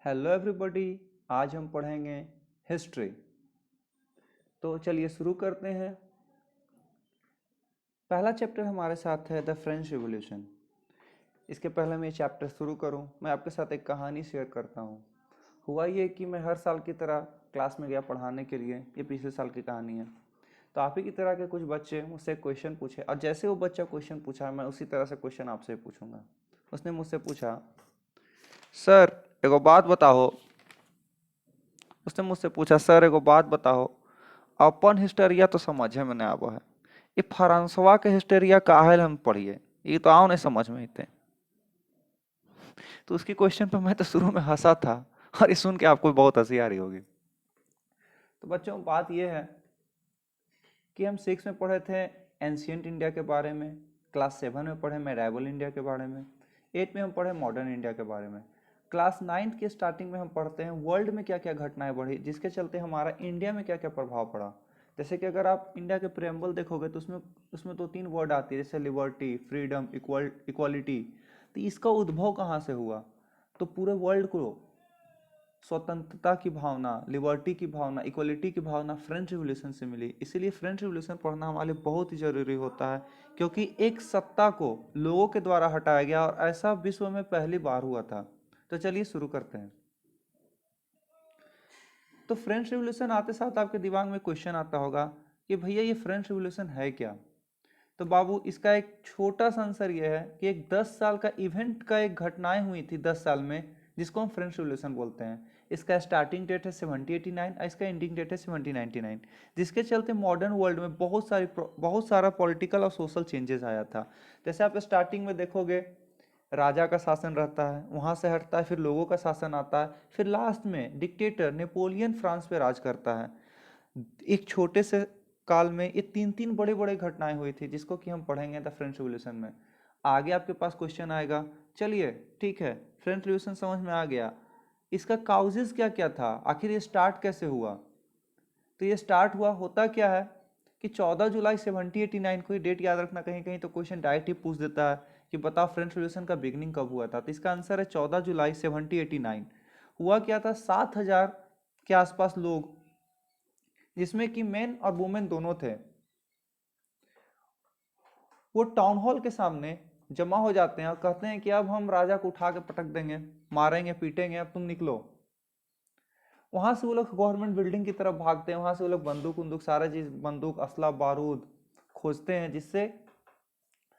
Hello everybody. आज हम पढ़ेंगे हिस्ट्री। तो चलिए शुरू करते हैं। पहला चैप्टर हमारे साथ है द फ्रेंच रिवॉल्यूशन। इसके पहले मैं ये चैप्टर शुरू करूं, मैं आपके साथ एक कहानी शेयर करता हूं। हुआ ये कि मैं हर साल की तरह क्लास में गया पढ़ाने के लिए। ये पिछले साल की कहानी है। तो आप ही की तरह के कुछ बच्चे मुझसे क्वेश्चन पूछे और जैसे वो बच्चा क्वेश्चन पूछा मैं उसी तरह से क्वेश्चन आपसे पूछूंगा। उसने मुझसे पूछा, सर एगो बात बताओ। उसने मुझसे पूछा, सर एगो बात बताओ, अपन हिस्टेरिया तो समझे में नहीं आवा है, ये फ्रांसवा के हिस्टेरिया काहे हम पढ़िए, ये तो आओ नहीं समझ में इतने। तो उसकी क्वेश्चन पे मैं तो शुरू में हंसा था और ये सुन के आपको बहुत हंसी आ रही होगी। तो बच्चों बात ये है कि हम 6 में पढ़े थे एंशियंट इंडिया के बारे में, क्लास 7 में पढ़े मेडाइवल इंडिया के बारे में, 8 में हम पढ़े मॉडर्न इंडिया के बारे में। क्लास 9 के स्टार्टिंग में हम पढ़ते हैं वर्ल्ड में क्या क्या घटनाएं बढ़ी जिसके चलते हमारा इंडिया में क्या क्या प्रभाव पड़ा। जैसे कि अगर आप इंडिया के प्रेम्बल देखोगे तो उसमें उसमें 2-3 वर्ड आती है, जैसे लिबर्टी, फ्रीडम, इक्वालिटी। तो इसका उद्भव कहाँ से हुआ? तो पूरे वर्ल्ड को स्वतंत्रता की भावना, लिबर्टी की भावना, इक्वलिटी की भावना फ्रेंच रिवॉल्यूशन से मिली। इसीलिए फ्रेंच रिवॉल्यूशन पढ़ना हमारे लिए बहुत ही जरूरी होता है, क्योंकि एक सत्ता को लोगों के द्वारा हटाया गया और ऐसा विश्व में पहली बार हुआ था। तो चलिए शुरू करते हैं। तो फ्रेंच रिवॉल्यूशन आते साथ आपके दिमाग में क्वेश्चन आता होगा कि भैया ये फ्रेंच रिवॉल्यूशन है क्या? तो बाबू इसका एक छोटा सा आंसर ये है कि एक 10 साल का इवेंट का एक घटनाएं हुई थी 10 साल में, जिसको हम फ्रेंच रिवॉल्यूशन बोलते हैं। इसका स्टार्टिंग डेट है 1789 और इसका एंडिंग डेट है 1799, जिसके चलते मॉडर्न वर्ल्ड में बहुत सारा पॉलिटिकल और सोशल चेंजेस आया था। जैसे आप स्टार्टिंग में देखोगे राजा का शासन रहता है, वहां से हटता है, फिर लोगों का शासन आता है, फिर लास्ट में डिक्टेटर नेपोलियन फ्रांस पे राज करता है। एक छोटे से काल में ये 3-3 बड़े बड़े घटनाएं हुई थी, जिसको कि हम पढ़ेंगे द फ्रेंच रिवॉल्यूशन में। आगे आपके पास क्वेश्चन आएगा, चलिए ठीक है फ्रेंच रिवॉल्यूशन समझ में आ गया, इसका काउजेस क्या क्या था, आखिर ये स्टार्ट कैसे हुआ? तो ये स्टार्ट हुआ, होता क्या है कि 14 जुलाई 1789 को, ही डेट याद रखना, कहीं कहीं तो क्वेश्चन डायरेक्ट ही पूछ देता है कि बताओ फ्रेंच रिवॉल्यूशन का बिगनिंग कब हुआ था। तो इसका आंसर है 14 जुलाई 1789। हुआ क्या था, 7,000 के आसपास लोग, जिसमें कि मेन और वुमेन दोनों थे, वो टाउन हॉल के सामने जमा हो जाते हैं और कहते हैं कि अब हम राजा को उठा के पटक देंगे, मारेंगे पीटेंगे, अब तुम निकलो। वहां से वो लोग गवर्नमेंट बिल्डिंग की तरफ भागते हैं, वहां से वो लोग बंदूक उंदूक सारा चीज, बंदूक असला बारूद खोजते हैं, जिससे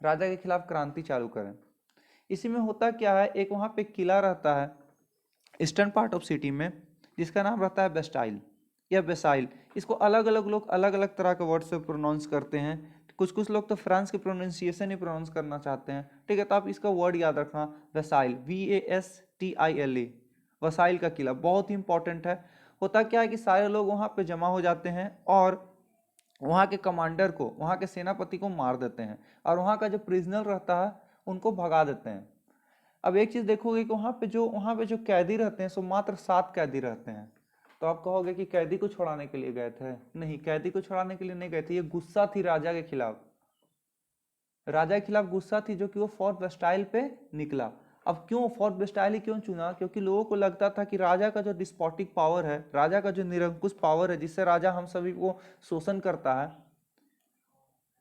राजा के खिलाफ क्रांति चालू करें। इसी में होता क्या है, एक वहां पे किला रहता है ईस्टर्न पार्ट ऑफ सिटी में, जिसका नाम रहता है बेस्टाइल या बेसाइल। इसको अलग अलग लोग अलग अलग तरह के वर्ड से प्रोनाउंस करते हैं। कुछ कुछ लोग तो फ्रांस के प्रोनाउंसिएशन ही प्रोनाउंस करना चाहते हैं, ठीक है। तो आप इसका वर्ड याद रखना, वेसाइल, VASTILE, वसाइल का किला बहुत ही इंपॉर्टेंट है। होता क्या है कि सारे लोग वहां पे जमा हो जाते हैं और वहां के कमांडर को, वहां के सेनापति को मार देते हैं, और वहां का जो प्रिजनर रहता है उनको भगा देते हैं। अब एक चीज देखोगे कि वहां पे जो कैदी रहते हैं सो मात्र 7 कैदी रहते हैं। तो आप कहोगे कि कैदी को छुड़ाने के लिए गए थे? नहीं, कैदी को छुड़ाने के लिए नहीं गए थे, ये गुस्सा थी राजा के खिलाफ। राजा के खिलाफ गुस्सा थी, जो कि वो फोर्ट वेस्टाइल पे निकला। अब क्यों फोर्ट वेस्टाइल ही क्यों चुना? क्योंकि लोगों को लगता था कि राजा का जो डिस्पोटिक पावर है, राजा का जो निरंकुश पावर है, जिससे राजा हम सभी को शोषण करता है,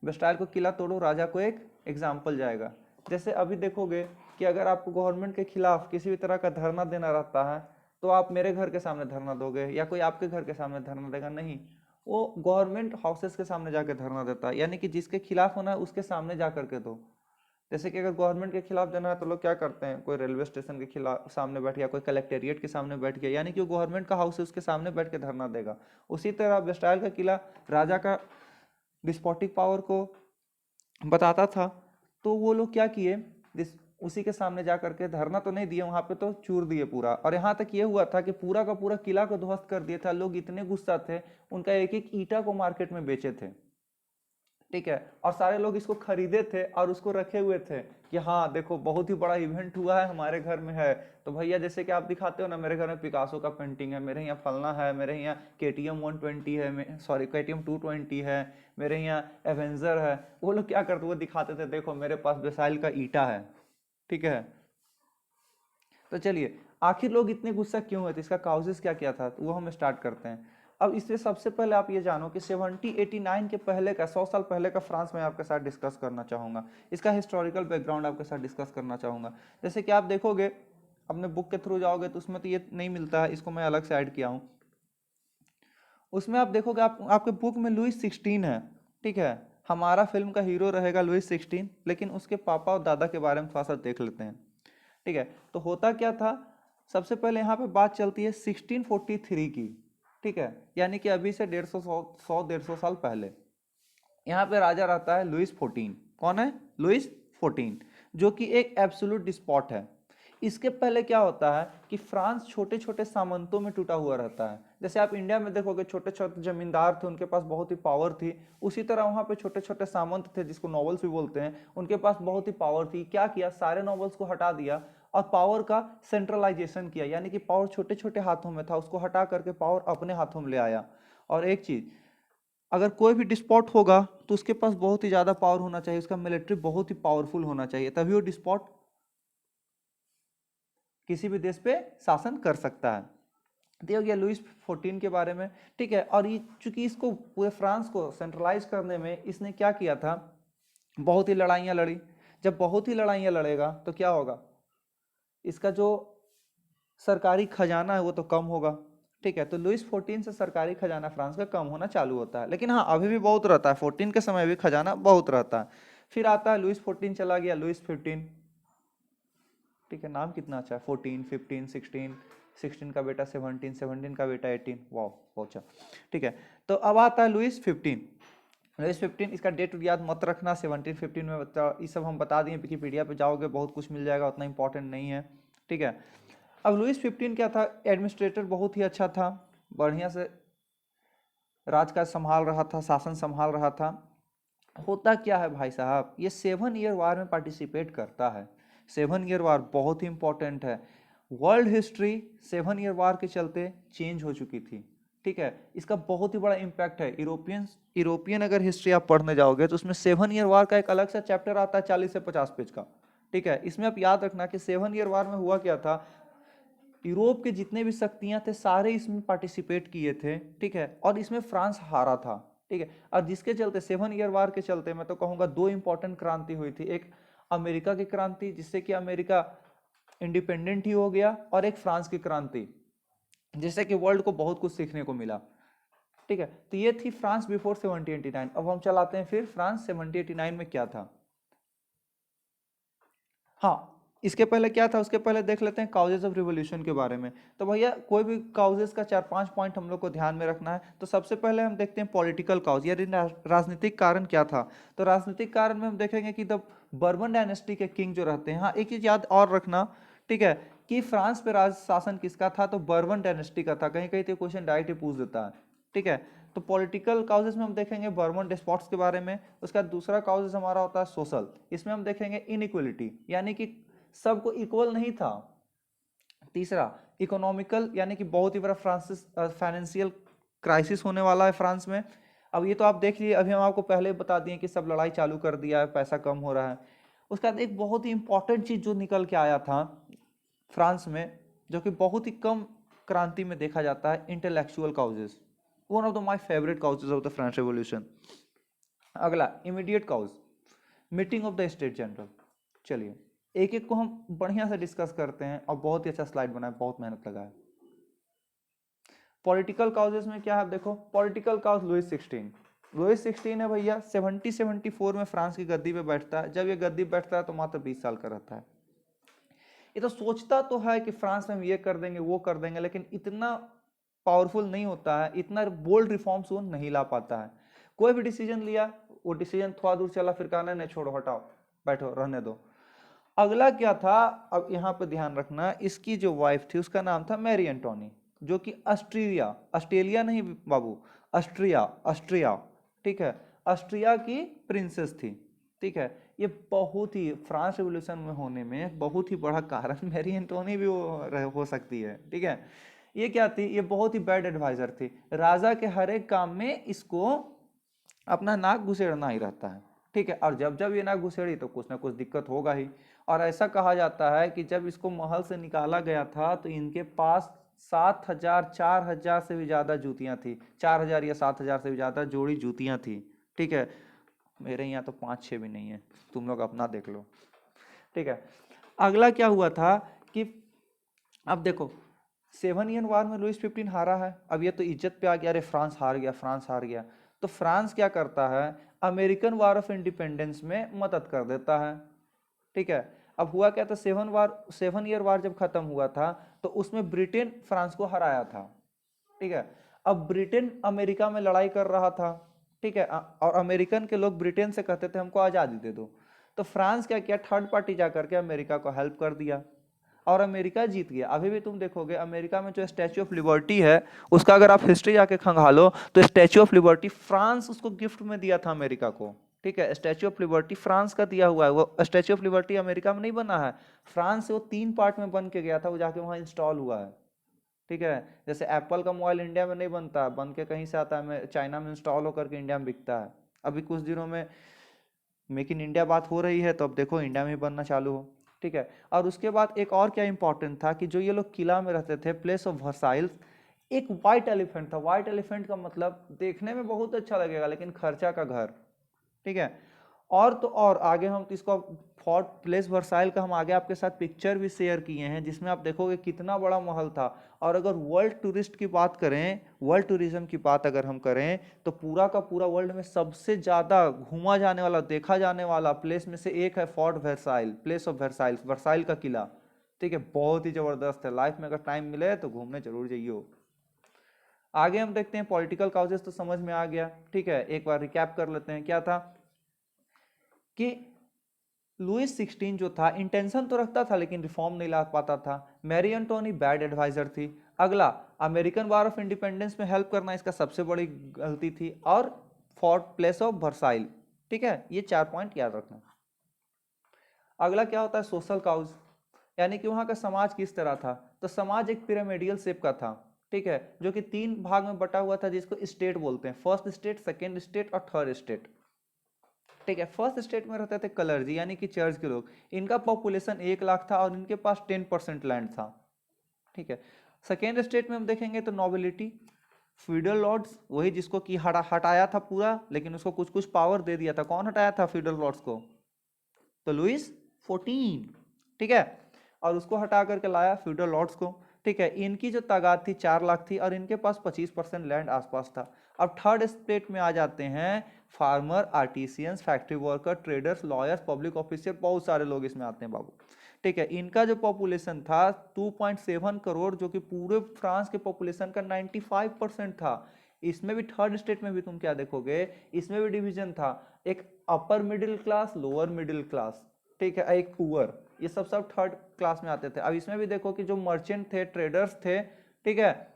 वेस्टाइल को किला तोड़ो, राजा को एक एग्जाम्पल जाएगा। जैसे अभी देखोगे कि अगर आपको गवर्नमेंट के खिलाफ किसी भी तरह का धरना देना रहता है, तो आप मेरे घर के सामने धरना दोगे या कोई आपके घर के सामने धरना देगा? नहीं, वो गवर्नमेंट हाउसेस के सामने जाकर धरना देता है, यानी कि जिसके खिलाफ होना है उसके सामने जा करके दो। जैसे कि अगर गवर्नमेंट के खिलाफ देना है तो लोग क्या करते हैं, कोई रेलवे स्टेशन के खिलाफ सामने बैठ गया, कोई कलेक्टेरिएट के सामने बैठ गया, यानी कि वो गवर्नमेंट का हाउस है उसके सामने बैठ के धरना देगा। उसी तरह वेस्टाइल का किला राजा का डिस्पोटिक पावर को बताता था। तो वो लोग क्या किए, उसी के सामने जा करके धरना तो नहीं दिए, वहां पे तो चूर दिए पूरा। और यहाँ तक ये हुआ था कि पूरा का पूरा किला को ध्वस्त कर दिया था। लोग इतने गुस्सा थे, उनका एक एक ईटा को मार्केट में बेचे थे, ठीक है। और सारे लोग इसको खरीदे थे और उसको रखे हुए थे कि हाँ देखो बहुत ही बड़ा इवेंट हुआ है, हमारे घर में है। तो भैया जैसे कि आप दिखाते हो ना, मेरे घर में पिकासो का पेंटिंग है, मेरे यहाँ फलना है, मेरे यहाँ KTM 120 है, सॉरी KTM 220 है, मेरे यहाँ एवेंजर है। वो लोग क्या करते, वो दिखाते थे, देखो मेरे पास वेसाइल का ईटा है, ठीक है। तो चलिए आखिर लोग इतने गुस्सा क्यों हुए थे, इसका काउजेस क्या क्या था, तो वो हम स्टार्ट करते हैं। अब इसमें सबसे पहले आप ये जानो कि 1789 के पहले का, 100 साल पहले का फ्रांस में आपके साथ डिस्कस करना चाहूँगा, इसका हिस्टोरिकल बैकग्राउंड आपके साथ डिस्कस करना चाहूँगा। जैसे कि आप देखोगे अपने बुक के थ्रू जाओगे तो उसमें तो ये नहीं मिलता है, इसको मैं अलग से ऐड किया हूँ। उसमें आप देखोगे आपके बुक में लुइस 16 है, ठीक है, हमारा फिल्म का हीरो रहेगा लुइस 16, लेकिन उसके पापा और दादा के बारे में थोड़ा सा देख लेते हैं, ठीक है। तो होता क्या था, सबसे पहले यहाँ पे बात चलती है 1643 की, ठीक है, यानी कि अभी से 150 साल पहले। यहाँ पे राजा रहता है लुइस 14। कौन है? लुइस 14, जो कि एक एब्सोल्यूट डिस्पॉट है। इसके पहले क्या होता है कि फ्रांस छोटे छोटे सामंतों में टूटा हुआ रहता है। जैसे आप इंडिया में देखोगे छोटे छोटे जमींदार थे, उनके पास बहुत ही पावर थी, उसी तरह वहाँ पे छोटे छोटे सामंत थे जिसको नॉवल्स भी बोलते हैं, उनके पास बहुत ही पावर थी। क्या किया, सारे नॉवल्स को हटा दिया और पावर का सेंट्रलाइजेशन किया, यानी कि पावर छोटे छोटे हाथों में था, उसको हटा करके पावर अपने हाथों में ले आया। और एक चीज, अगर कोई भी डिस्पॉट होगा तो उसके पास बहुत ही ज्यादा पावर होना चाहिए, उसका मिलिट्री बहुत ही पावरफुल होना चाहिए, तभी वो डिस्पॉट किसी भी देश पे शासन कर सकता है। तो हो गया लुइस 14 के बारे में, ठीक है। और ये चूंकि इसको पूरे फ्रांस को सेंट्रलाइज करने में इसने क्या किया था, बहुत ही लड़ाइयाँ लड़ी। जब बहुत ही लड़ाइयाँ लड़ेगा तो क्या होगा, इसका जो सरकारी खजाना है वो तो कम होगा, ठीक है। तो लुइस 14 से सरकारी खजाना फ्रांस का कम होना चालू होता है, लेकिन हाँ अभी भी बहुत रहता है, 14 के समय भी खजाना बहुत रहता है। फिर आता है लुइस 14, चला गया लुइस 15, ठीक है, नाम कितना अच्छा है, 14, 15, 16, 16 का बेटा 17, 17 का बेटा 18, वाह बहुत अच्छा, ठीक है। तो अब आता है लुइस 15। लुइस 15, इसका डेट याद मत रखना, 1715 में ये सब हम बता दिए, विकिपीडिया पे जाओगे बहुत कुछ मिल जाएगा, उतना इंपॉर्टेंट नहीं है, ठीक है। अब लुइस 15 क्या था, एडमिनिस्ट्रेटर बहुत ही अच्छा था, बढ़िया से राजकाज संभाल रहा था, शासन संभाल रहा था। होता क्या है भाई साहब, ये 7 ईयर वार में पार्टिसिपेट करता है। 7 ईयर वार बहुत ही इंपॉर्टेंट है, वर्ल्ड हिस्ट्री 7 ईयर वार के चलते चेंज हो चुकी थी, ठीक है। इसका बहुत ही बड़ा इम्पैक्ट है। यूरोपियन अगर हिस्ट्री आप पढ़ने जाओगे तो उसमें 7 ईयर वार का एक अलग सा चैप्टर आता है 40 से 50 पेज का, ठीक है। इसमें आप याद रखना कि 7 ईयर वार में हुआ क्या था, यूरोप के जितने भी शक्तियां थे सारे इसमें पार्टिसिपेट किए थे, ठीक है। और इसमें फ्रांस हारा था, ठीक है। और जिसके चलते 7 ईयर वार के चलते मैं तो कहूंगा 2 इंपॉर्टेंट क्रांति हुई थी, एक अमेरिका की क्रांति जिससे कि अमेरिका इंडिपेंडेंट ही हो गया, और एक फ्रांस की क्रांति जिससे कि वर्ल्ड को बहुत कुछ सीखने को मिला, ठीक है। तो ये थी फ्रांस बिफोर 1789। अब हम चलाते हैं फिर फ्रांस 1789 में क्या था। हाँ, इसके पहले क्या था उसके पहले देख लेते हैं काउजेस ऑफ रिवॉल्यूशन के बारे में। तो भैया कोई भी काउजेस का 4-5 पॉइंट हम लोग को ध्यान में रखना है। तो सबसे पहले हम देखते हैं पॉलिटिकल काउज, यानी राजनीतिक कारण क्या था। तो राजनीतिक कारण में हम देखेंगे कि द बर्बन डायनेस्टी के किंग जो रहते हैं, हाँ एक चीज याद और रखना, ठीक है, कि फ्रांस पे राज शासन किसका था, तो बर्बन डायनेस्टी का था। कहीं कहीं तो क्वेश्चन डायरेक्ट ही पूछ देता है, ठीक है। तो पॉलिटिकल काउजेस में हम देखेंगे बर्बन डिस्पॉट्स के बारे में। उसका दूसरा काउजेस हमारा होता है सोशल, इसमें हम देखेंगे इनइक्वलिटी, यानी कि सबको इक्वल नहीं था। तीसरा इकोनॉमिकल, यानी कि बहुत ही बड़ा फ्रांसिस फाइनेंशियल क्राइसिस होने वाला है फ्रांस में। अब ये तो आप देख लीजिए, अभी हम आपको पहले बता दिए कि सब लड़ाई चालू कर दिया है, पैसा कम हो रहा है। उसके बाद एक बहुत ही इंपॉर्टेंट चीज जो निकल के आया था फ्रांस में, जो कि बहुत ही कम क्रांति में देखा जाता है, intellectual causes, one of the my favourite causes of the French revolution. अगला immediate cause, meeting of the state general. चलिए एक एक को हम बढ़िया से डिस्कस करते हैं, और बहुत ही अच्छा स्लाइड बना है, बहुत मेहनत लगा है। पॉलिटिकल काउजेस में क्या है, देखो पॉलिटिकल काउज लुइस 16। लुइस 16 है भैया, 74 में फ्रांस की गद्दी पे बैठता है। जब ये गद्दी बैठता है तो मात्र 20 साल का रहता है। ये तो सोचता तो है कि फ्रांस में हम ये कर देंगे वो कर देंगे, लेकिन इतना पावरफुल नहीं होता है, इतना बोल्ड रिफॉर्म्स वो नहीं ला पाता है। कोई भी डिसीजन लिया, वो डिसीजन थोड़ा दूर चला फिर कहना नहीं छोड़ो हटाओ बैठो रहने दो। अगला क्या था, अब यहाँ पे ध्यान रखना, इसकी जो वाइफ थी उसका नाम था मैरी एंटोनी, जो कि ऑस्ट्रेलिया नहीं बाबू, ऑस्ट्रिया, ठीक है, ऑस्ट्रिया की प्रिंसेस थी, ठीक है। ये बहुत ही फ्रांस रेवोल्यूशन में होने में बहुत ही बड़ा कारण मैरी एंटोनी भी हो सकती है, ठीक है। ये क्या थी, ये बहुत ही बैड एडवाइजर थी, राजा के हर एक काम में इसको अपना नाक घुसेड़ना ही रहता है, ठीक है। और जब जब ये नाक घुसेड़ी तो कुछ ना कुछ दिक्कत होगा ही। और ऐसा कहा जाता है कि जब इसको महल से निकाला गया था तो इनके पास 7,000 4,000 से भी ज्यादा जूतियां थी, 4,000 या 7,000 से भी ज्यादा जोड़ी जूतियां थी। ठीक है, मेरे यहाँ तो 5-6 भी नहीं है, तुम लोग अपना देख लो। ठीक है, अगला क्या हुआ था कि अब देखो 7 ईयर वार में लुईस 15 हारा है। अब ये तो इज्जत पे आ गया, अरे फ्रांस हार गया, फ्रांस हार गया। तो फ्रांस क्या करता है, अमेरिकन वार ऑफ इंडिपेंडेंस में मदद कर देता है। ठीक है, अब हुआ क्या था, 7 ईयर वार जब खत्म हुआ था तो उसमें ब्रिटेन फ्रांस को हराया था। ठीक है, अब ब्रिटेन अमेरिका में लड़ाई कर रहा था। ठीक है, और अमेरिकन के लोग ब्रिटेन से कहते थे हमको आजादी दे दो। तो फ्रांस क्या किया, थर्ड पार्टी जाकर के अमेरिका को हेल्प कर दिया और अमेरिका जीत गया। अभी भी तुम देखोगे अमेरिका में जो स्टैच्यू ऑफ लिबर्टी है उसका अगर आप हिस्ट्री जाके खंगालो तो स्टैच्यू ऑफ लिबर्टी फ्रांस उसको गिफ्ट में दिया था अमेरिका को। ठीक है, स्टैच्यू ऑफ लिबर्टी फ्रांस का दिया हुआ है, वो स्टैच्यू ऑफ लिबर्टी अमेरिका में नहीं बना है, फ्रांस से वो 3 पार्ट में बन के गया था, वो जाके वहां इंस्टॉल हुआ है। ठीक है, जैसे एप्पल का मोबाइल इंडिया में नहीं बनता, बन के कहीं से आता है, चाइना में इंस्टॉल होकर के इंडिया में बिकता है। अभी कुछ दिनों में मेक इन इंडिया बात हो रही है तो अब देखो इंडिया में बनना चालू हो। ठीक है, और उसके बाद एक और क्या इंपॉर्टेंट था कि जो ये लोग किला में रहते थे, प्लेस ऑफ वर्साइल्स, एक व्हाइट एलिफेंट था। व्हाइट एलिफेंट का मतलब देखने में बहुत अच्छा लगेगा लेकिन खर्चा का घर। ठीक है, और तो और आगे हम इसको फोर्ट प्लेस वर्साइल का हम आगे आपके साथ पिक्चर भी शेयर किए हैं जिसमें आप देखोगे कितना बड़ा महल था। और अगर वर्ल्ड टूरिस्ट की बात करें, वर्ल्ड टूरिज्म की बात अगर हम करें तो पूरा का पूरा वर्ल्ड में सबसे ज्यादा घूमा जाने वाला, देखा जाने वाला प्लेस में से एक है fort Versailles, place of Versailles, Versailles का किला। ठीक है, बहुत ही जबरदस्त है, लाइफ में अगर टाइम मिले तो घूमने जरूर जाइए। आगे हम देखते हैं पॉलिटिकल काउजेस तो समझ में आ गया। ठीक है, एक बार रिकैप कर लेते हैं, क्या था कि लुइस 16 जो था इंटेंशन तो रखता था लेकिन रिफॉर्म नहीं ला पाता था। मैरी एंटोनी बैड एडवाइजर थी। अगला, अमेरिकन वार ऑफ इंडिपेंडेंस में हेल्प करना इसका सबसे बड़ी गलती थी। और फोर्ट प्लेस ऑफ वर्साइल। ठीक है, ये 4 पॉइंट याद रखना। अगला क्या होता है, सोशल काउज, यानी कि वहां का समाज किस तरह था। तो समाज एक पिरामिडियल शेप का था। ठीक है, जो कि 3 भाग में बटा हुआ था जिसको स्टेट बोलते हैं, फर्स्ट स्टेट, सेकेंड स्टेट और थर्ड स्टेट। ठीक है, फर्स्ट स्टेट में रहते थे कलर्जी यानी कि चर्च के लोग, इनका पॉपुलेशन 1 लाख था और इनके पास 10% लैंड था। ठीक है, सेकेंड स्टेट में हम देखेंगे तो नोबिलिटी, फ्यूडल लॉर्ड्स, वही जिसको कि हटाया था पूरा लेकिन उसको कुछ कुछ पावर दे दिया था। कौन हटाया था फ्यूडल लॉर्ड्स को, तो लुइस 14। ठीक है, और उसको हटा करके लाया फ्यूडल लॉर्ड्स को। ठीक है, इनकी जो तादाद थी 4 लाख थी और इनके पास 25% लैंड आसपास था। अब थर्ड स्टेट में आ जाते हैं farmer, artisans, factory worker, traders, lawyers, public officer, बहुत सारे लोग इसमें आते हैं बाबू। ठीक है, इनका जो पॉपुलेशन था 2.7 करोड़, जो कि पूरे फ्रांस के पॉपुलेशन का 95% था। इसमें भी थर्ड स्टेट में भी तुम क्या देखोगे, इसमें भी डिवीजन था, एक upper middle class, lower middle class. ठीक है, एक पुअर, ये सब थर्ड क्लास में आते थे। अब इसमें भी देखो कि जो मर्चेंट थे, ट्रेडर्स थे। ठीक है,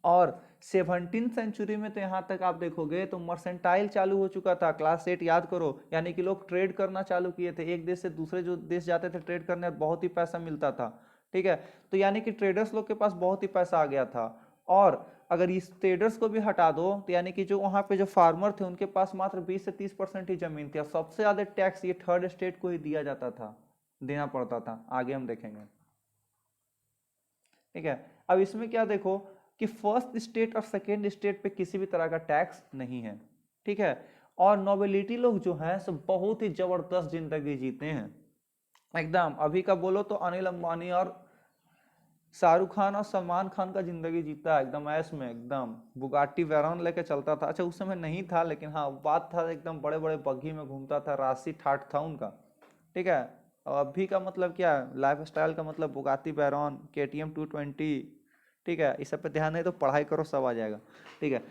और 17th सेंचुरी में तो यहां तक आप देखोगे तो मर्सेंटाइल चालू हो चुका था। क्लास 8 याद करो, यानी कि लोग ट्रेड करना चालू किए थे, एक देश से दूसरे जो देश जाते थे ट्रेड करने, बहुत ही पैसा मिलता था। ठीक है, तो यानी कि ट्रेडर्स लोग के पास बहुत ही पैसा आ गया था। और अगर इस ट्रेडर्स को भी हटा दो तो यानी कि जो वहां पे जो फार्मर थे उनके पास मात्र 20 से 30% ही जमीन थी। और सबसे ज्यादा टैक्स ये थर्ड स्टेट को ही दिया जाता था, देना पड़ता था। आगे हम देखेंगे। ठीक है, अब इसमें क्या देखो कि फर्स्ट स्टेट और सेकेंड स्टेट पे किसी भी तरह का टैक्स नहीं है। ठीक है, और नोबिलिटी लोग जो हैं सब बहुत ही जबरदस्त जिंदगी जीते हैं एकदम। अभी का बोलो तो अनिल अंबानी और शाहरुख खान और सलमान खान का जिंदगी जीता है एकदम ऐश में, एकदम बुगाटी वैरॉन लेके चलता था। अच्छा उस समय नहीं था लेकिन हाँ बात था, एकदम बड़े बड़े बग्घी में घूमता था, राशि ठाठ था उनका। ठीक है, और अभी का मतलब क्या, लाइफ स्टाइल का मतलब बुगाटी वैरॉन, KTM 220। ठीक है, इस सब पे ध्यान नहीं तो पढ़ाई करो सब आ जाएगा। ठीक है,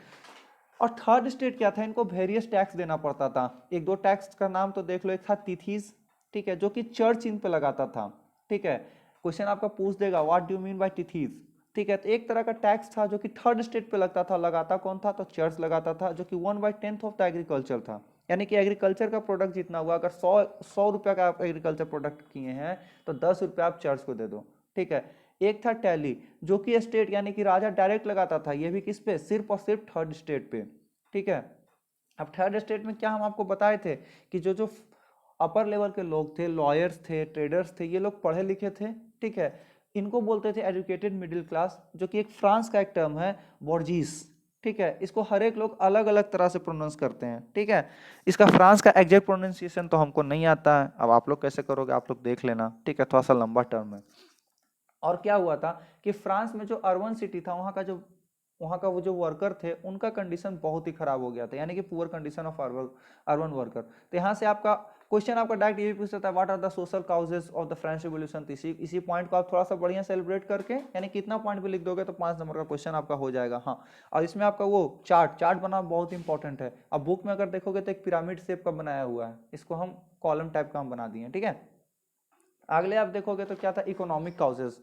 और थर्ड स्टेट क्या था, इनको वेरियस टैक्स देना पड़ता था। एक दो टैक्स का नाम तो देख लो, एक था तिथीज। ठीक है, जो कि चर्च इन पे लगाता था। ठीक है, क्वेश्चन आपका पूछ देगा what do you mean by तिथीज। ठीक है, तो एक तरह का टैक्स था जो कि थर्ड स्टेट पे लगता था, लगाता कौन था, तो चर्च लगाता था, जो कि 1/10 ऑफ द एग्रीकल्चर था। यानी कि एग्रीकल्चर का प्रोडक्ट जितना हुआ, अगर 100 रुपया का आप एग्रीकल्चर प्रोडक्ट किए हैं तो 10 रुपया आप चर्च को दे दो। ठीक है, एक था टैली, जो कि स्टेट यानी कि राजा डायरेक्ट लगाता था, ये भी किस पे, सिर्फ और सिर्फ थर्ड स्टेट पे। ठीक है, अब थर्ड स्टेट में क्या हम आपको बताए थे कि जो जो अपर लेवल के लोग थे, लॉयर्स थे, ट्रेडर्स थे, ये लोग पढ़े लिखे थे, ठीक है। इनको बोलते थे एजुकेटेड मिडिल क्लास, जो कि एक फ्रांस का एक टर्म है, बोर्जीस, ठीक है। इसको हर एक लोग अलग अलग तरह से प्रोनाउंस करते हैं, ठीक है। इसका फ्रांस का एग्जैक्ट प्रोनाउंसिएशन तो हमको नहीं आता है, अब आप लोग कैसे करोगे आप लोग देख लेना, ठीक है, थोड़ा सा लंबा टर्म है। और क्या हुआ था कि फ्रांस में जो अर्बन सिटी था, वहाँ का वो जो वर्कर थे उनका कंडीशन बहुत ही खराब हो गया था, यानी कि poor condition of urban worker. तो यहाँ से आपका क्वेश्चन आपका डायरेक्ट ये भी पूछ सकता है, what are the social causes of the French revolution. इसी पॉइंट को आप थोड़ा सा बढ़िया सेलिब्रेट करके, यानी कितना पॉइंट भी लिख दोगे तो 5 नंबर का क्वेश्चन आपका हो जाएगा। हाँ, और इसमें आपका वो चार्ट बनाना बहुत इंपॉर्टेंट है। अब बुक में अगर देखोगे तो एक पिरामिड शेप का बनाया हुआ है, इसको हम कॉलम टाइप का हम बना दिए, ठीक है। अगले आप देखोगे तो क्या था, इकोनॉमिक काउजेस।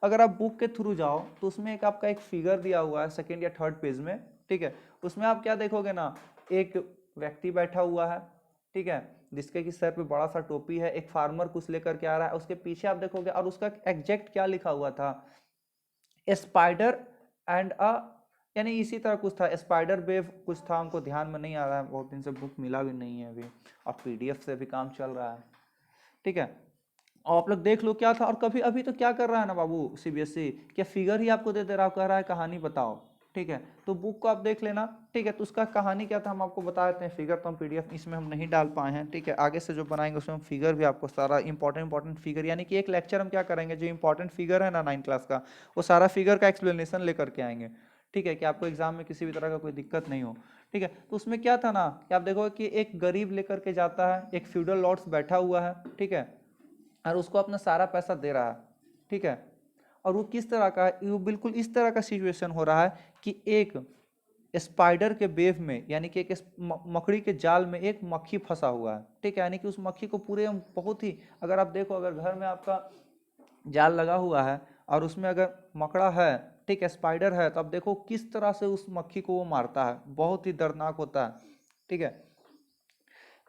अगर आप बुक के थ्रू जाओ तो उसमें एक आपका एक फिगर दिया हुआ है सेकेंड या थर्ड पेज में, ठीक है। उसमें आप क्या देखोगे ना, एक व्यक्ति बैठा हुआ है, ठीक है, जिसके की सर पे बड़ा सा टोपी है, एक फार्मर कुछ लेकर के आ रहा है, उसके पीछे आप देखोगे और उसका एग्जैक्ट क्या लिखा हुआ था, स्पाइडर एंड अ, यानी इसी तरह कुछ था, स्पाइडर वेव कुछ था, हमको ध्यान में नहीं आ रहा है, बहुत दिन से बुक मिला भी नहीं है अभी, और पीडीएफ से भी काम चल रहा है, ठीक है। और आप लोग देख लो क्या था। और कभी अभी तो क्या कर रहा है ना बाबू सीबीएसई, क्या फिगर ही आपको दे दे रहा, कह रहा है कहानी बताओ, ठीक है। तो बुक को आप देख लेना, ठीक है। तो उसका कहानी क्या था हम आपको बता देते हैं, फिगर तो हम पीडीएफ इसमें हम नहीं डाल पाए हैं, ठीक है। आगे से जो बनाएंगे उसमें हम फिगर भी आपको सारा इंपॉर्टेंट फिगर, यानी कि एक लेक्चर हम क्या करेंगे, जो इंपॉर्टेंट फिगर है ना 9 क्लास का, वो सारा फिगर का एक्सप्लेनेशन लेकर के आएंगे, ठीक है, कि आपको एग्जाम में किसी भी तरह का कोई दिक्कत नहीं हो, ठीक है। तो उसमें क्या था ना कि आप देखोगे कि एक गरीब लेकर के जाता है, एक फ्यूडल लॉर्ड्स बैठा हुआ है, ठीक है, और उसको अपना सारा पैसा दे रहा है, ठीक है। और वो किस तरह का है, वो बिल्कुल इस तरह का सिचुएशन हो रहा है कि एक स्पाइडर के वेव में, यानी कि एक मकड़ी के जाल में एक मक्खी फंसा हुआ है, ठीक है। यानी कि उस मक्खी को पूरे बहुत ही, अगर आप देखो, अगर घर में आपका जाल लगा हुआ है और उसमें अगर मकड़ा है, ठीक है, स्पाइडर है, तो आप देखो किस तरह से उस मक्खी को वो मारता है, बहुत ही दर्दनाक होता है, ठीक है।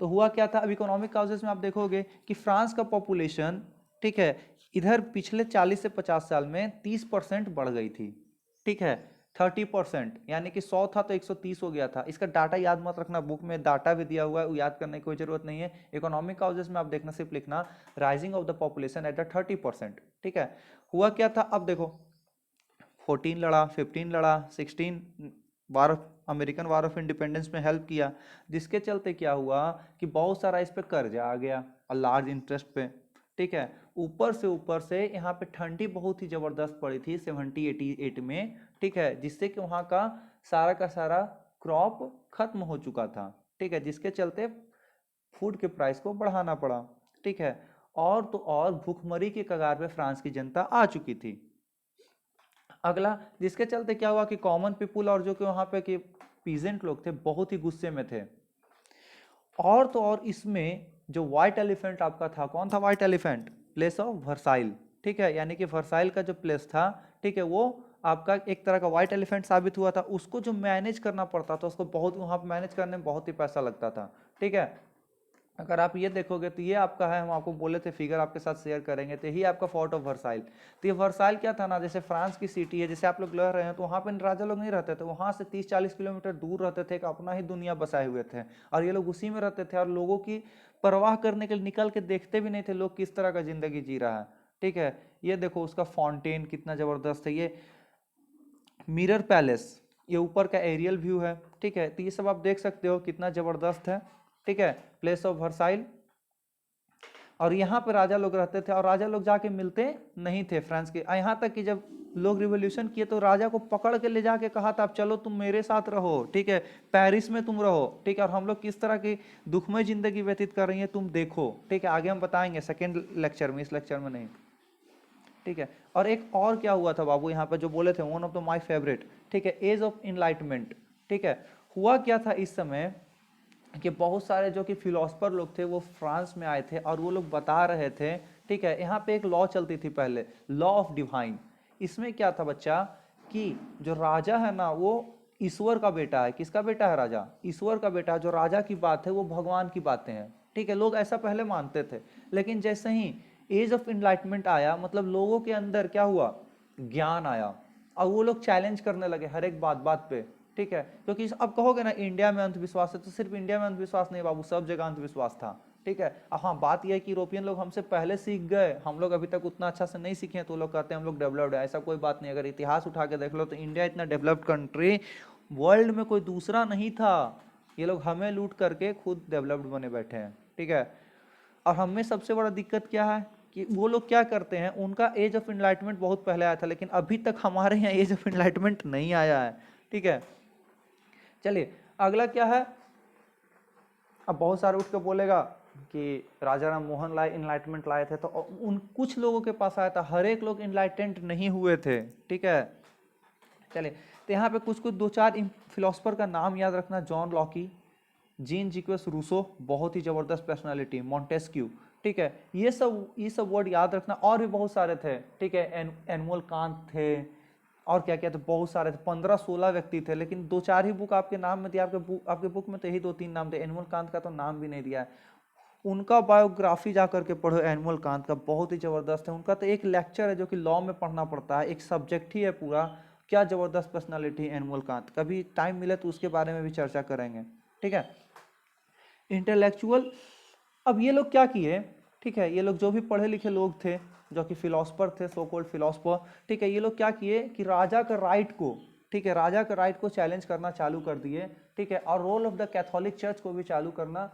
तो हुआ क्या था, अब इकोनॉमिक काउजेस में आप देखोगे कि फ्रांस का पॉपुलेशन, ठीक है, इधर पिछले 40 से 50 साल में 30% बढ़ गई थी, ठीक है, 30%, यानी कि 100 था तो 130 हो गया था। इसका डाटा याद मत रखना, बुक में डाटा भी दिया हुआ है, वो याद करने की कोई जरूरत नहीं है। इकोनॉमिक काउजेस में आप देखना, सिर्फ लिखना rising of the population at the 30%, ठीक है। हुआ क्या था, अब देखो 14 लड़ा, 15 लड़ा, 16 वार, अमेरिकन वार ऑफ इंडिपेंडेंस में हेल्प किया, जिसके चलते क्या हुआ कि बहुत सारा इस पे कर्जा आ गया और लार्ज इंटरेस्ट पे, ठीक है। ऊपर से यहाँ पे ठंडी बहुत ही जबरदस्त पड़ी थी 70-88 में, ठीक है, जिससे कि वहाँ का सारा क्रॉप खत्म हो चुका था, ठीक है, जिसके चलते फूड के प्राइस को बढ़ाना पड़ा, ठीक है। और तो और भूखमरी के कगार पे फ्रांस की जनता आ चुकी थी। अगला, जिसके चलते क्या हुआ कि कॉमन पीपुल और जो कि वहां पे कि पीजेंट लोग थे बहुत ही गुस्से में थे। और तो और इसमें जो व्हाइट एलिफेंट आपका था, कौन था white elephant, place of Versailles, ठीक है, यानी कि वर्साइल का जो प्लेस था, ठीक है, वो आपका एक तरह का व्हाइट एलिफेंट साबित हुआ था। उसको जो मैनेज करना पड़ता था, उसको बहुत वहां पर मैनेज करने में बहुत ही पैसा लगता था, ठीक है। अगर आप ये देखोगे तो ये आपका है, हम आपको बोले थे फिगर आपके साथ शेयर करेंगे, तो यही आपका फोर्ट ऑफ वर्साइल। तो ये वर्साइल क्या था ना, जैसे फ्रांस की सिटी है, जैसे आप लोग लह रहे हैं, तो वहाँ पे राजा लोग नहीं रहते थे, वहाँ से 30-40 किलोमीटर दूर रहते थे, एक अपना ही दुनिया बसाए हुए थे, और ये लोग उसी में रहते थे, और लोगों की परवाह करने के लिए निकल के देखते भी नहीं थे लोग किस तरह का जिंदगी जी रहा है, ठीक है। ये देखो उसका फाउंटेन कितना जबरदस्त है, ये मिरर पैलेस, ये ऊपर का एरियल व्यू है, ठीक है। तो ये सब आप देख सकते हो कितना जबरदस्त है, ठीक है, प्लेस ऑफ वर्साइल। और यहाँ पे राजा लोग रहते थे, और राजा लोग जाके मिलते नहीं थे फ्रांस के, यहाँ तक कि जब लोग रिवोल्यूशन किए तो राजा को पकड़ के ले जाके कहा था, अब चलो तुम मेरे साथ रहो, ठीक है, पेरिस में तुम रहो, ठीक है, और हम लोग किस तरह की दुखमय जिंदगी व्यतीत कर रही है तुम देखो, ठीक है, आगे हम बताएंगे सेकेंड लेक्चर में, इस लेक्चर में नहीं, ठीक है। और एक और क्या हुआ था बाबू यहाँ पे जो बोले थे, one of the my favourite, ठीक है, एज ऑफ इनलाइटमेंट, ठीक है। हुआ क्या था इस समय कि बहुत सारे जो कि फिलोसफर लोग थे वो फ्रांस में आए थे, और वो लोग बता रहे थे, ठीक है, यहाँ पे एक लॉ चलती थी पहले, लॉ ऑफ डिवाइन। इसमें क्या था बच्चा कि जो राजा है ना वो ईश्वर का बेटा है। किसका बेटा है, राजा ईश्वर का बेटा है। जो राजा की बात है वो भगवान की बातें हैं, ठीक है, लोग ऐसा पहले मानते थे। लेकिन जैसे ही एज ऑफ इनलाइटमेंट आया, मतलब लोगों के अंदर क्या हुआ, ज्ञान आया, और वो लोग चैलेंज करने लगे हर एक बात बात पे, ठीक है। क्योंकि अब कहोगे ना इंडिया में अंधविश्वास है, तो सिर्फ इंडिया में अंधविश्वास नहीं बाबू, सब जगह अंधविश्वास था, ठीक है। अब हाँ, बात यह है कि यूरोपियन लोग हमसे पहले सीख गए, हम लोग अभी तक उतना अच्छा से नहीं सीखे हैं, तो लोग कहते हैं हम लोग डेवलप्ड है। ऐसा कोई बात नहीं। अगर इतिहास उठा के देख लो तो इंडिया इतना डेवलप्ड कंट्री वर्ल्ड में कोई दूसरा नहीं था। ये लोग हमें लूट करके खुद डेवलप्ड बने बैठे हैं, ठीक है। और हमें सबसे बड़ा दिक्कत क्या है कि वो लोग क्या करते हैं, उनका एज ऑफ इनलाइटमेंट बहुत पहले आया था, लेकिन अभी तक हमारे यहाँ एज ऑफ इनलाइटमेंट नहीं आया है, ठीक है। चलिए अगला क्या है। अब बहुत सारे उठ के बोलेगा कि राजा राम मोहन लाए इनलाइटमेंट लाए थे, तो उन कुछ लोगों के पास आया था, हर एक लोग इनलाइटेंट नहीं हुए थे, ठीक है। चलिए तो यहाँ पे कुछ कुछ दो चार फिलोसफर का नाम याद रखना। जॉन लॉकी, जीन जिक्वेस रूसो, बहुत ही जबरदस्त पर्सनालिटी, मॉन्टेस्क्यू, ठीक है। ये सब वर्ड याद रखना। और भी बहुत सारे थे, ठीक है। एनुअल कांत थे, और क्या क्या थे, बहुत सारे थे, 15-16 व्यक्ति थे, लेकिन दो चार ही बुक आपके नाम में दिया। आपके बुक में तो यही 2-3 नाम थे। एनुअल कांत का तो नाम भी नहीं दिया है। उनका बायोग्राफी जा करके पढ़ो, एनुअल कांत का, बहुत ही जबरदस्त है। उनका तो एक लेक्चर है जो कि लॉ में पढ़ना पड़ता है, एक सब्जेक्ट ही है पूरा। क्या जबरदस्त पर्सनालिटी एनुअल कांत। कभी टाइम मिले तो उसके बारे में भी चर्चा करेंगे, ठीक है। इंटेलेक्चुअल, अब ये लोग क्या किए, ठीक है। ये लोग जो भी पढ़े लिखे लोग थे, जो कि फिलोसफर थे, सो कॉल्ड फिलोसफर, ठीक है। ये लोग क्या किए कि राजा का राइट को, ठीक है, राजा का राइट को चैलेंज करना चालू कर दिए, ठीक है। और role of the Catholic church को भी चालू करना,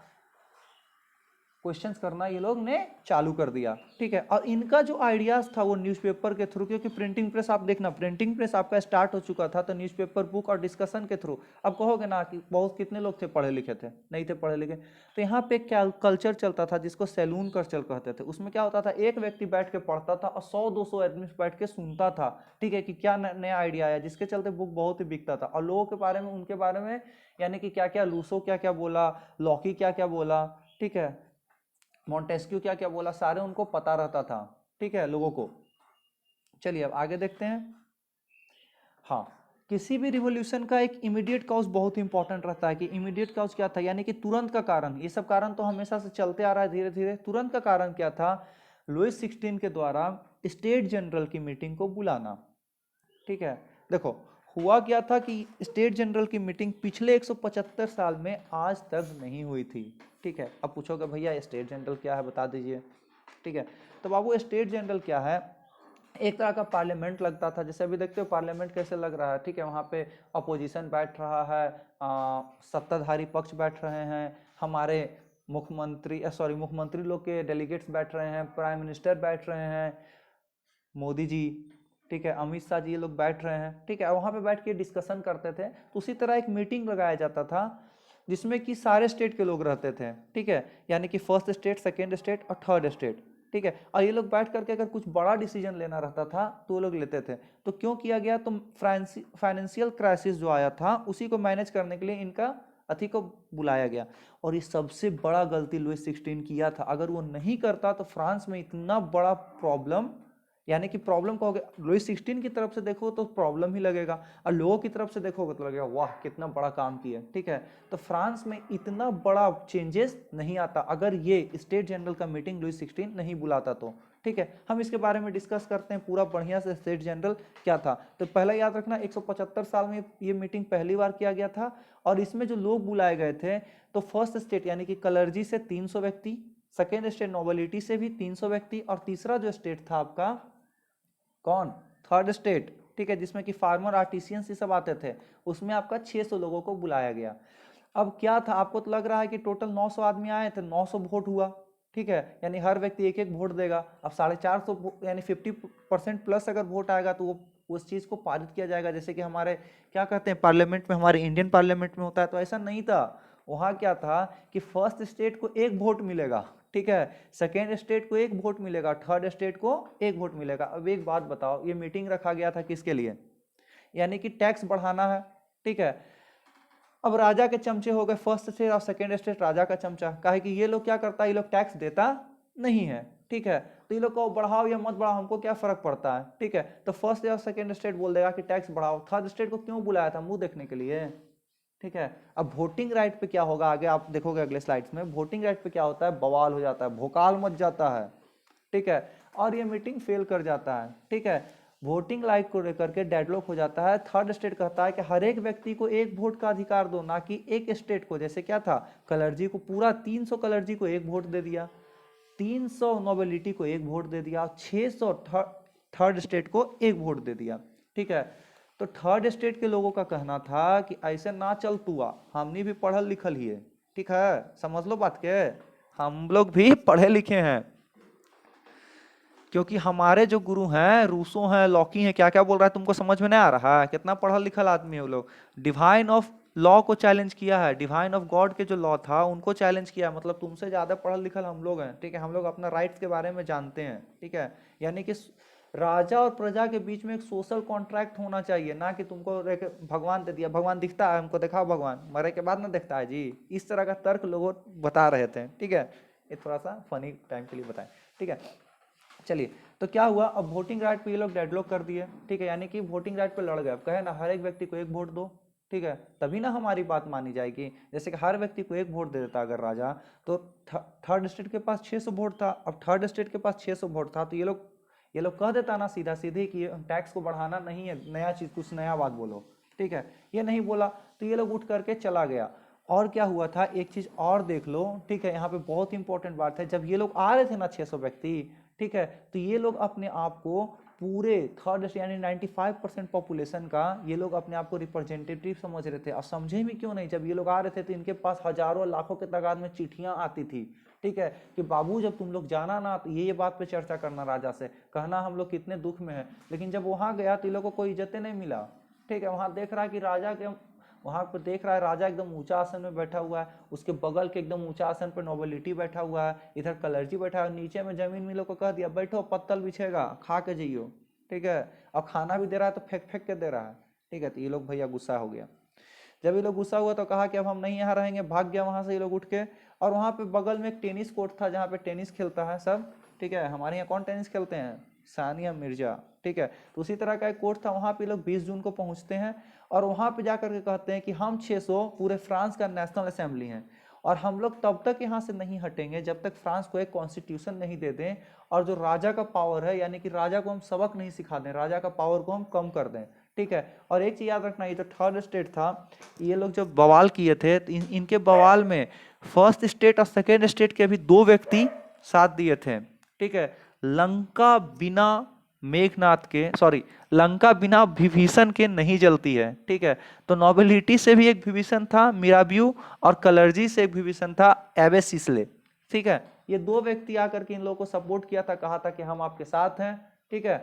क्वेश्चंस करना ये लोग ने चालू कर दिया, ठीक है। और इनका जो आइडियाज था वो न्यूज़पेपर के थ्रू, क्योंकि प्रिंटिंग प्रेस आप देखना, प्रिंटिंग प्रेस आपका स्टार्ट हो चुका था, तो न्यूज़पेपर, बुक और डिस्कशन के थ्रू। अब कहोगे ना कि बहुत कितने लोग थे पढ़े लिखे थे, नहीं थे पढ़े लिखे। तो यहाँ पे क्या कल्चर चलता था जिसको सैलून कल्चर कहते थे। उसमें क्या होता था, एक व्यक्ति बैठ के पढ़ता था और 100-200 आदमी बैठ के सुनता था, ठीक है, कि क्या नया आइडिया आया, जिसके चलते बुक बहुत ही बिकता था। और लोगों के बारे में, उनके बारे में, यानी कि क्या क्या लूसो क्या क्या बोला, लॉकी क्या क्या बोला, ठीक है, मॉन्टेस्क्यू क्या क्या बोला, सारे उनको पता रहता था, ठीक है, लोगों को। चलिए अब आगे देखते हैं। हाँ, किसी भी रिवॉल्यूशन का एक इमीडिएट कॉज बहुत इंपॉर्टेंट रहता है कि इमीडिएट कॉज क्या था, यानी कि तुरंत का कारण। ये सब कारण तो हमेशा से चलते आ रहा है धीरे धीरे। तुरंत का कारण क्या था, लुईस 16 के द्वारा स्टेट जनरल की मीटिंग को बुलाना, ठीक है। देखो हुआ क्या था कि स्टेट जनरल की मीटिंग पिछले 175 साल में आज तक नहीं हुई थी, ठीक है। अब पूछोगे भैया स्टेट जनरल क्या है, बता दीजिए, ठीक है। तो बाबू स्टेट जनरल क्या है, एक तरह का पार्लियामेंट लगता था। जैसे अभी देखते हो पार्लियामेंट कैसे लग रहा है, ठीक है। वहाँ पे अपोजिशन बैठ रहा है, सत्ताधारी पक्ष बैठ रहे हैं, हमारे मुख्यमंत्री लोग के डेलीगेट्स बैठ रहे हैं, प्राइम मिनिस्टर बैठ रहे हैं, मोदी जी, ठीक है, अमित शाह जी, ये लोग बैठ रहे हैं, ठीक है। वहाँ पे बैठ के डिस्कशन करते थे। तो उसी तरह एक मीटिंग लगाया जाता था जिसमें कि सारे स्टेट के लोग रहते थे, ठीक है, यानी कि फर्स्ट स्टेट, सेकेंड स्टेट और थर्ड स्टेट, ठीक है। और ये लोग बैठ करके अगर कुछ बड़ा डिसीजन लेना रहता था तो वो लोग लेते थे। तो क्यों किया गया, तो फाइनेंशियल क्राइसिस जो आया था उसी को मैनेज करने के लिए इनका अथी को बुलाया गया। और ये सबसे बड़ा गलती लुईस 16 किया था। अगर वो नहीं करता तो फ्रांस में इतना बड़ा प्रॉब्लम, यानी कि प्रॉब्लम कहोगे, लुईस 16 की तरफ से देखो तो प्रॉब्लम ही लगेगा, और लोगों की तरफ से देखोगे तो लगेगा वाह कितना बड़ा काम किया, ठीक है। तो फ्रांस में इतना बड़ा चेंजेस नहीं आता अगर ये स्टेट जनरल का मीटिंग लुईस 16 नहीं बुलाता तो, ठीक है। हम इसके बारे में डिस्कस करते हैं पूरा बढ़िया से, स्टेट जनरल क्या था। तो पहला याद रखना 175 साल में ये मीटिंग पहली बार किया गया था। और इसमें जो लोग बुलाए गए थे, तो फर्स्ट स्टेट यानी कि कलर्जी से 300 व्यक्ति, सेकेंड स्टेट नोबिलिटी से भी 300 व्यक्ति, और तीसरा जो स्टेट था आपका कौन, थर्ड स्टेट, ठीक है, जिसमें कि फार्मर, आर्टिसियंस ये सब आते थे, उसमें आपका 600 लोगों को बुलाया गया। अब क्या था, आपको तो लग रहा है कि टोटल 900 आदमी आए थे, 900 वोट हुआ, ठीक है, यानी हर व्यक्ति एक एक वोट देगा। अब 450 यानी 50% प्लस अगर वोट आएगा तो वो उस चीज को पारित किया जाएगा। जैसे कि हमारे क्या कहते हैं पार्लियामेंट में, हमारे इंडियन पार्लियामेंट में होता है, तो ऐसा नहीं था। वहां क्या था कि फर्स्ट स्टेट को एक वोट मिलेगा, ठीक है, सेकेंड स्टेट को एक वोट मिलेगा, थर्ड स्टेट को एक वोट मिलेगा। अब एक बात बताओ, ये मीटिंग रखा गया था किसके लिए, यानी कि टैक्स बढ़ाना है, ठीक है। अब राजा के चमचे हो गए फर्स्ट स्टेट और सेकेंड स्टेट, राजा का चमचा, काहे कि ये लोग क्या करता है, ये लोग टैक्स देता नहीं है, ठीक है। तो ये लोग को बढ़ाओ या मत बढ़ाओ हमको क्या फर्क पड़ता है, ठीक है। तो फर्स्ट या सेकेंड स्टेट बोल देगा कि टैक्स बढ़ाओ। थर्ड स्टेट को क्यों बुलाया था, मुंह देखने के लिए, ठीक है। अब वोटिंग राइट पे क्या होगा, आगे आप देखोगे अगले स्लाइड्स में, वोटिंग राइट पे क्या होता है, बवाल हो जाता है, भोकाल मच जाता है, ठीक है। और ये मीटिंग फेल कर जाता है, ठीक है। वोटिंग राइट को लेकर के डेडलॉक हो जाता है। थर्ड स्टेट कहता है कि हर एक व्यक्ति को एक वोट का अधिकार दो, ना कि एक स्टेट को। जैसे क्या था, कलर्जी को पूरा 300 कलर्जी को एक वोट दे दिया, 300 नोबिलिटी को एक वोट दे दिया, 600 थर्ड स्टेट को एक वोट दे दिया। ठीक है, तो थर्ड स्टेट के लोगों का कहना था कि ऐसे ना चल तुआ, हमने भी पढ़ल लिखल ही है। ठीक है, समझ लो बात के, हम लोग भी पढ़े लिखे हैं, क्योंकि हमारे जो गुरु हैं रूसो हैं, लॉकी हैं, क्या क्या बोल रहा है तुमको समझ में नहीं आ रहा है? कितना पढ़ा लिखल आदमी है वो लोग। डिवाइन ऑफ लॉ को चैलेंज किया है, डिवाइन ऑफ गॉड के जो लॉ था उनको चैलेंज किया। मतलब तुमसे ज्यादा पढ़ा लिखल हम लोग हैं। ठीक है, हम लोग अपना राइट्स के बारे में जानते हैं। ठीक है, यानी कि राजा और प्रजा के बीच में एक सोशल कॉन्ट्रैक्ट होना चाहिए, ना कि तुमको भगवान दे दिया, भगवान दिखता है हमको, दिखाओ भगवान, मरे के बाद ना दिखता है जी। इस तरह का तर्क लोग बता रहे थे। ठीक है, ये थोड़ा सा फनी टाइम के लिए बताएं। ठीक है, चलिए, तो क्या हुआ, अब वोटिंग राइट पे ये लोग डेडलॉक कर दिए। ठीक है, यानी कि वोटिंग राइट पे लड़ गए। अब कहे ना हर एक व्यक्ति को एक वोट दो, ठीक है, तभी ना हमारी बात मानी जाएगी। जैसे कि हर व्यक्ति को एक वोट दे देता अगर राजा, तो थर्ड स्टेट के पास 600 वोट था। अब थर्ड स्टेट के पास 600 वोट था, तो ये लोग कह देता ना सीधा सीधे कि टैक्स को बढ़ाना नहीं है, नया चीज, कुछ नया बात बोलो। ठीक है, ये नहीं बोला, तो ये लोग उठ करके चला गया। और क्या हुआ था, एक चीज और देख लो। ठीक है, यहाँ पे बहुत इंपॉर्टेंट बात है, जब ये लोग आ रहे थे ना 600 व्यक्ति, ठीक है, तो ये लोग अपने आप को पूरे थर्ड यानी 95% पॉपुलेशन का ये लोग अपने आप को रिप्रेजेंटेटिव समझ रहे थे। और समझे भी क्यों नहीं, जब ये लोग आ रहे थे तो इनके पास हजारों लाखों के तादाद में चिट्ठियां आती थी। ठीक है, कि बाबू जब तुम लोग जाना ना, तो ये बात पे चर्चा करना राजा से, कहना हम लोग कितने दुख में हैं। लेकिन जब वहां गया तो ये लोग को कोई इज्जत नहीं मिला। ठीक है, वहां देख रहा है कि राजा के, वहां पर देख रहा है राजा एकदम ऊंचा आसन में बैठा हुआ है, उसके बगल के एकदम ऊंचा आसन पर नोबिलिटी बैठा हुआ है, इधर कलर्जी बैठा है, नीचे में जमीन में लोग को कह दिया बैठो, पत्तल बिछेगा, खा के जाइयो। ठीक है, और खाना भी दे रहा है तो फेंक फेंक के दे रहा है। ठीक है, तो ये लोग भैया गुस्सा हो गया। जब ये लोग गुस्सा हुआ तो कहा कि अब हम नहीं यहाँ रहेंगे, भाग गया वहां से ये लोग उठ के। और वहां पे बगल में एक टेनिस कोर्ट था जहाँ पे टेनिस खेलता है सब। ठीक है, हमारे यहाँ कौन टेनिस खेलते हैं, सानिया मिर्जा। ठीक है, तो उसी तरह का एक कोर्ट था, वहां पे लोग 20 जून को पहुंचते हैं और वहां पे जाकर के कहते हैं कि हम 600 पूरे फ्रांस का नेशनल असेंबली हैं और हम लोग तब तक यहाँ से नहीं हटेंगे जब तक फ्रांस को एक कॉन्स्टिट्यूशन नहीं दे दें, और जो राजा का पावर है, यानी कि राजा को हम सबक नहीं सिखा दें, राजा का पावर को हम कम कर दें। ठीक है, और एक चीज याद रखना, ये जो थर्ड स्टेट था, ये लोग जब बवाल किए थे तो इनके बवाल में फर्स्ट स्टेट और सेकेंड स्टेट के भी 2 व्यक्ति साथ दिए थे। ठीक है, लंका बिना मेघनाथ के, सॉरी, लंका बिना विभीषण के नहीं जलती है। ठीक है, तो नोबिलिटी से भी एक विभीषण था मिराब्यू, और कलर्जी से एक विभीषण था एबे सिसले। ठीक है, ये 2 व्यक्ति आकर के इन लोगों को सपोर्ट किया था, कहा था कि हम आपके साथ हैं। ठीक है,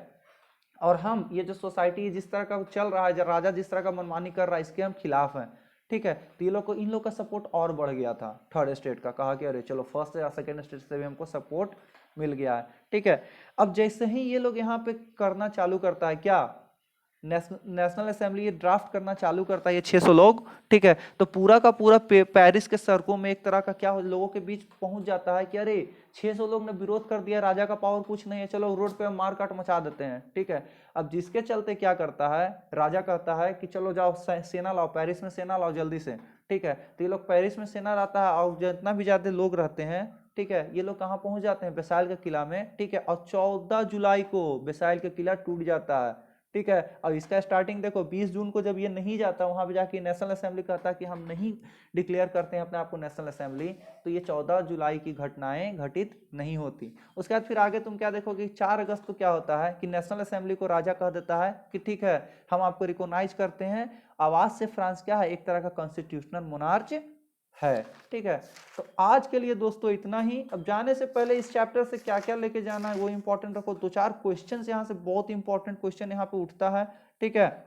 और हम ये जो सोसाइटी जिस तरह का चल रहा है, राजा जिस तरह का मनमानी कर रहा है, इसके हम खिलाफ हैं। ठीक है, तो ये लोग को, इन लोग का सपोर्ट और बढ़ गया था थर्ड स्टेट का, कहा कि अरे चलो फर्स्ट या सेकेंड स्टेट से भी हमको सपोर्ट मिल गया है। ठीक है, अब जैसे ही ये लोग यहाँ पे करना चालू करता है क्या, नेशनल असेंबली ये ड्राफ्ट करना चालू करता है ये 600 लोग। ठीक है, तो पूरा का पूरा पेरिस के सड़कों में एक तरह का क्या लोगों के बीच पहुंच जाता है कि अरे 600 लोग ने विरोध कर दिया, राजा का पावर कुछ नहीं है, चलो रोड पे मार काट मचा देते हैं। ठीक है, अब जिसके चलते क्या करता है, राजा कहता है कि चलो जाओ सेना लाओ, पेरिस में सेना लाओ जल्दी से। ठीक है, तो ये लोग पेरिस में सेना लाता है और जितना भी ज्यादा लोग रहते हैं, ठीक है, ये लोग कहाँ पहुंच जाते हैं, बेसाइल के किला में। ठीक है, और 14 जुलाई को बेसाइल का किला टूट जाता है। ठीक है, और इसका स्टार्टिंग देखो 20 जून को जब ये नहीं जाता वहां पे जाके नेशनल असेंबली कहता है कि हम नहीं डिक्लेयर करते हैं अपने आप को नेशनल असेंबली, तो ये 14 जुलाई की घटनाएं घटित नहीं होती। उसके बाद फिर आगे तुम क्या देखोगे, 4 अगस्त को क्या होता है कि नेशनल असेंबली को राजा कह देता है कि ठीक है हम आपको रिकॉग्नाइज करते हैं, आवाज से फ्रांस क्या है, एक तरह का कॉन्स्टिट्यूशनल मोनार्च है। ठीक है, तो आज के लिए दोस्तों इतना ही। अब जाने से पहले इस चैप्टर से क्या क्या लेके जाना है वो इंपॉर्टेंट रखो। 2-4 क्वेश्चन यहाँ से, बहुत इंपॉर्टेंट क्वेश्चन यहाँ पे उठता है। ठीक है,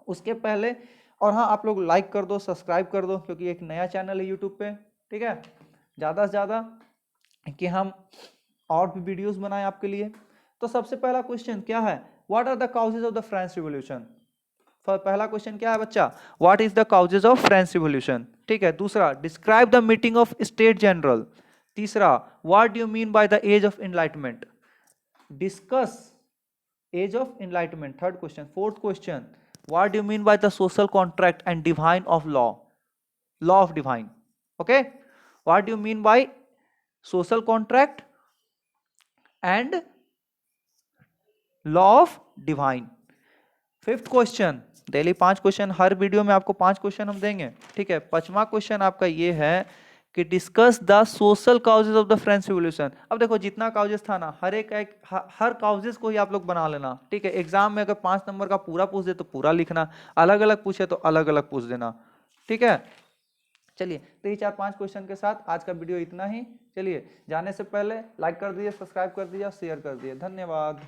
उसके पहले, और हाँ आप लोग लाइक कर दो, सब्सक्राइब कर दो, क्योंकि एक नया चैनल है यूट्यूब पे। ठीक है, ज्यादा से ज्यादा कि हम और भी वीडियोस बनाएं आपके लिए। तो सबसे पहला क्वेश्चन क्या है, what are the causes of the French revolution. पहला क्वेश्चन क्या है बच्चा, what is the causes of French revolution. ठीक है, दूसरा, describe the meeting of state general. तीसरा, what do you mean by the age of enlightenment, discuss age of enlightenment. Third question. Fourth question, what do you mean by the social contract and divine of law, law of divine. Okay, what do you mean by social contract and law of divine. Fifth question, daily 5 question, her video में आपको 5 question हम देंगे, ठीक है। 5वां question आपका ये है कि discuss the social causes of the French revolution. अब देखो जितना काउजेज था ना, हर काउजेज को ही आप लोग बना लेना, ठीक है। एग्जाम में अगर 5 नंबर का पूरा पूछ दे तो पूरा लिखना, अलग अलग पूछे तो अलग अलग पूछ देना, ठीक है। चलिए, तो ये 4-5 क्वेश्चन के साथ आज का वीडियो इतना ही। चलिए, जाने से पहले लाइक कर दीजिए, सब्सक्राइब कर दीजिए और शेयर कर दीजिए। धन्यवाद।